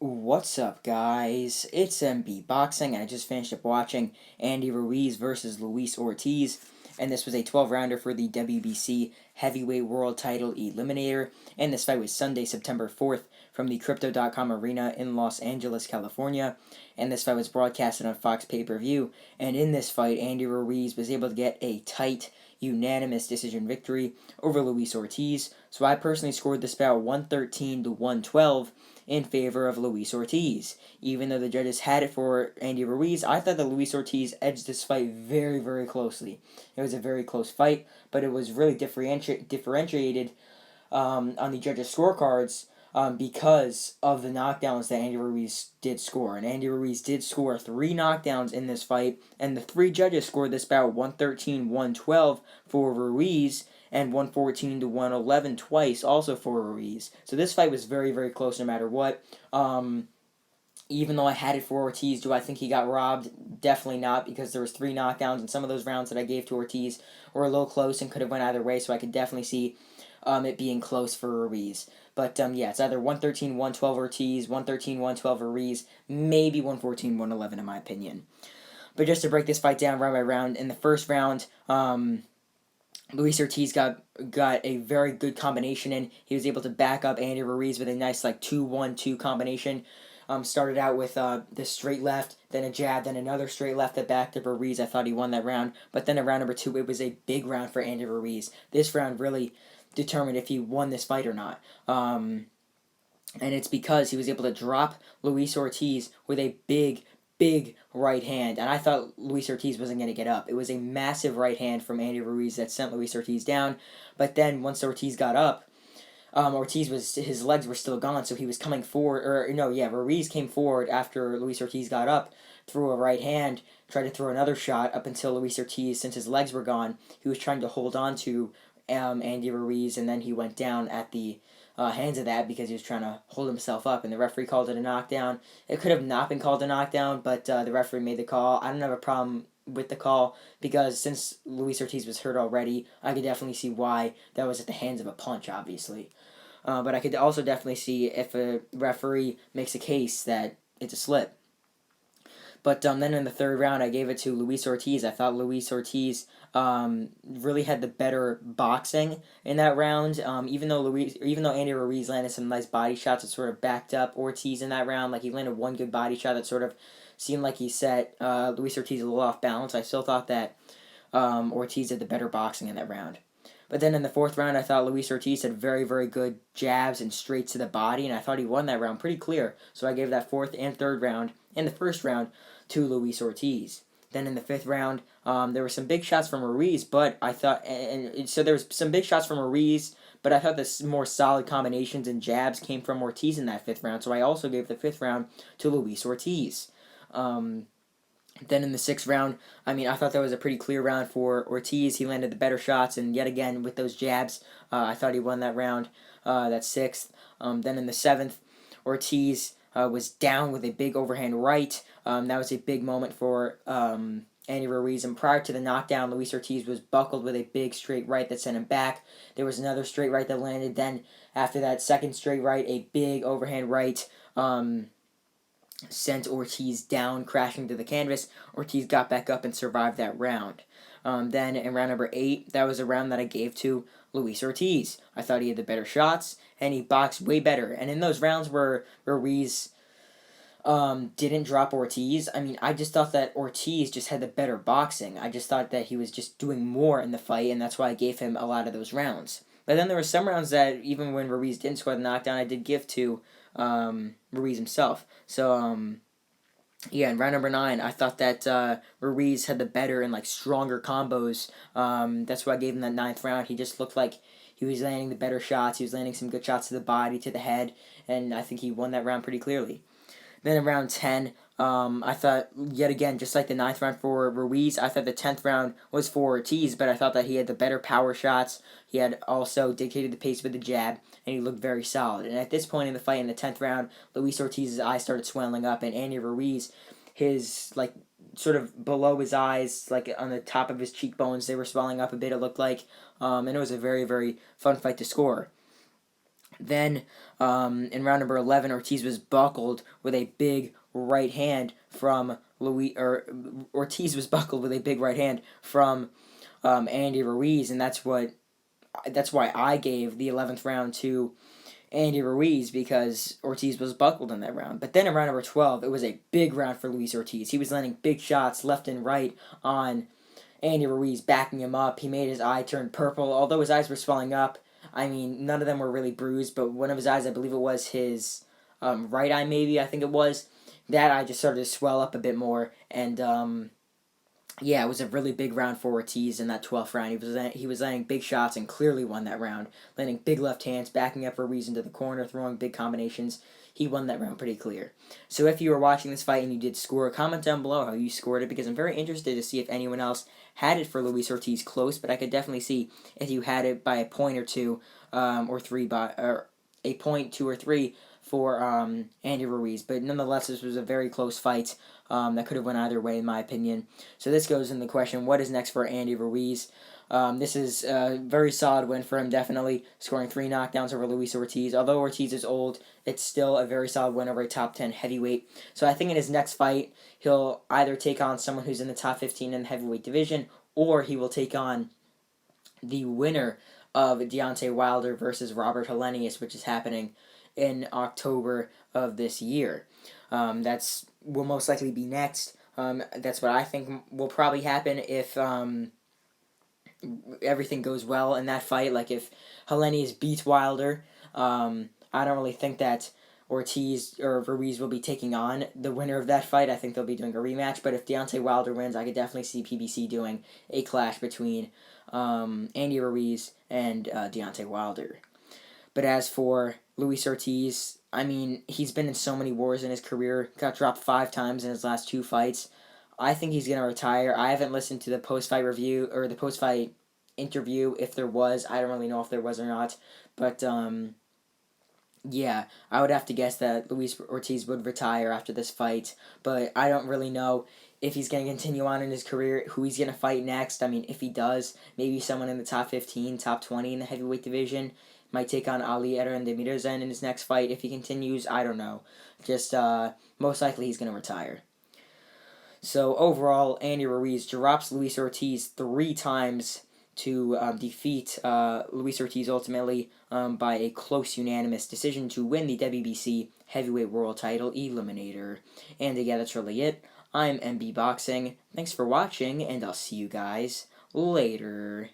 What's up, guys? It's MB Boxing, and I just finished up watching Andy Ruiz versus Luis Ortiz, and this was a 12-rounder for the WBC Heavyweight World Title Eliminator, and this fight was Sunday, September 4th, from the Crypto.com Arena in Los Angeles, California, and this fight was broadcasted on Fox Pay-Per-View, and in this fight, Andy Ruiz was able to get a tight, unanimous decision victory over Luis Ortiz, so I personally scored this bout 113 to 112, in favor of Luis Ortiz. Even though the judges had it for Andy Ruiz, I thought that Luis Ortiz edged this fight very, very closely. It was a very close fight, but it was really differentiated on the judges' scorecards because of the knockdowns that Andy Ruiz did score. And Andy Ruiz did score 3 knockdowns in this fight, and the 3 judges scored this bout 113-112 for Ruiz, and 114 to 111 twice, also for Ruiz. So this fight was very, very close no matter what. Even though I had it for Ortiz, do I think he got robbed? Definitely not, because there was 3 knockdowns, and some of those rounds that I gave to Ortiz were a little close and could have went either way, so I could definitely see it being close for Ruiz. But yeah, it's either 113-112 Ortiz, 113-112 Ruiz, maybe 114-111 in my opinion. But just to break this fight down round by round, in the first round, Luis Ortiz got a very good combination in. He was able to back up Andy Ruiz with a nice 2-1-2 combination. Started out with this straight left, then a jab, then another straight left that backed up Ruiz. I thought he won that round. But then in round number 2, it was a big round for Andy Ruiz. This round really determined if he won this fight or not. And it's because he was able to drop Luis Ortiz with a big right hand, and I thought Luis Ortiz wasn't going to get up. It was a massive right hand from Andy Ruiz that sent Luis Ortiz down, but then once Ortiz got up, his legs were still gone, so he was coming forward, Ruiz came forward after Luis Ortiz got up, threw a right hand, tried to throw another shot up until Luis Ortiz, since his legs were gone, he was trying to hold on to Andy Ruiz, and then he went down at the hands of that because he was trying to hold himself up, and the referee called it a knockdown. It could have not been called a knockdown, but the referee made the call. I don't have a problem with the call because since Luis Ortiz was hurt already, I could definitely see why that was at the hands of a punch, obviously. But I could also definitely see if a referee makes a case that it's a slip. But then in the third round, I gave it to Luis Ortiz. I thought Luis Ortiz really had the better boxing in that round. Even though Andy Ruiz landed some nice body shots that sort of backed up Ortiz in that round, like he landed one good body shot that sort of seemed like he set Luis Ortiz a little off balance. I still thought that Ortiz had the better boxing in that round. But then in the fourth round, I thought Luis Ortiz had very, very good jabs and straights to the body, and I thought he won that round pretty clear. So I gave that fourth and third round and the first round to Luis Ortiz. Then in the fifth round, there were some big shots from Ruiz, but I thought, so there was some big shots from Ruiz, but I thought the more solid combinations and jabs came from Ortiz in that fifth round. So I also gave the fifth round to Luis Ortiz. Then in the sixth round, I thought that was a pretty clear round for Ortiz. He landed the better shots, and yet again, with those jabs, I thought he won that round, that sixth. Then in the seventh, Ortiz was down with a big overhand right. That was a big moment for Andy Ruiz. And prior to the knockdown, Luis Ortiz was buckled with a big straight right that sent him back. There was another straight right that landed. Then after that second straight right, a big overhand right sent Ortiz down, crashing to the canvas. Ortiz got back up and survived that round. Then in round number 8, that was a round that I gave to Luis Ortiz. I thought he had the better shots, and he boxed way better. And in those rounds where Ruiz didn't drop Ortiz, I just thought that Ortiz just had the better boxing. I just thought that he was just doing more in the fight, and that's why I gave him a lot of those rounds. But then there were some rounds that, even when Ruiz didn't score the knockdown, I did give to Ruiz himself. So, in round number 9, I thought that Ruiz had the better and stronger combos. That's why I gave him that 9th round. He just looked like he was landing the better shots. He was landing some good shots to the body, to the head, and I think he won that round pretty clearly. Then in round 10, I thought, yet again, just like the 9th round for Ruiz, I thought the 10th round was for Ortiz, but I thought that he had the better power shots. He had also dictated the pace with the jab, and he looked very solid. And at this point in the fight, in the 10th round, Luis Ortiz's eyes started swelling up, and Andy Ruiz, his, sort of below his eyes, on the top of his cheekbones, they were swelling up a bit, it looked like. And it was a very, very fun fight to score. Then in round number 11, Ortiz was buckled with a big right hand from Ortiz was buckled with a big right hand from Andy Ruiz, and that's why I gave the 11th round to Andy Ruiz, because Ortiz was buckled in that round. But then in round number 12, it was a big round for Luis Ortiz. He was landing big shots left and right on Andy Ruiz, backing him up. He made his eye turn purple, although his eyes were swelling up. I mean, none of them were really bruised, but one of his eyes, I believe it was his right eye, maybe, I think it was, that eye just started to swell up a bit more, and yeah, it was a really big round for Ortiz in that 12th round. He was landing big shots and clearly won that round, landing big left hands, backing up Ruiz into the corner, throwing big combinations. He won that round pretty clear. So if you were watching this fight and you did score, comment down below how you scored it, because I'm very interested to see if anyone else had it for Luis Ortiz close, but I could definitely see if you had it by a point or two, or a point, two or three, for Andy Ruiz. But nonetheless, this was a very close fight that could have went either way, in my opinion. So this goes in the question, what is next for Andy Ruiz? This is a very solid win for him, definitely, scoring 3 knockdowns over Luis Ortiz. Although Ortiz is old, it's still a very solid win over a top 10 heavyweight. So I think in his next fight, he'll either take on someone who's in the top 15 in the heavyweight division, or he will take on the winner of Deontay Wilder versus Robert Helenius, which is happening in October of this year. That's will most likely be next. That's what I think will probably happen if everything goes well in that fight. Like if Helenius beats Wilder, I don't really think that Ortiz or Ruiz will be taking on the winner of that fight. I think they'll be doing a rematch. But if Deontay Wilder wins, I could definitely see PBC doing a clash between Andy Ruiz and Deontay Wilder. But as for Luis Ortiz, I mean, he's been in so many wars in his career. Got dropped 5 times in his last 2 fights. I think he's going to retire. I haven't listened to the post-fight review or the post-fight interview, if there was. I don't really know if there was or not. But, yeah, I would have to guess that Luis Ortiz would retire after this fight. But I don't really know if he's going to continue on in his career, who he's going to fight next. I mean, if he does, maybe someone in the top 15, top 20 in the heavyweight division. Might take on Ali Erendemirza in his next fight. If he continues, I don't know. Just, most likely he's going to retire. So, overall, Andy Ruiz drops Luis Ortiz 3 times to defeat Luis Ortiz ultimately by a close unanimous decision to win the WBC Heavyweight World Title Eliminator. And yeah, that's really it. I'm MB Boxing. Thanks for watching, and I'll see you guys later.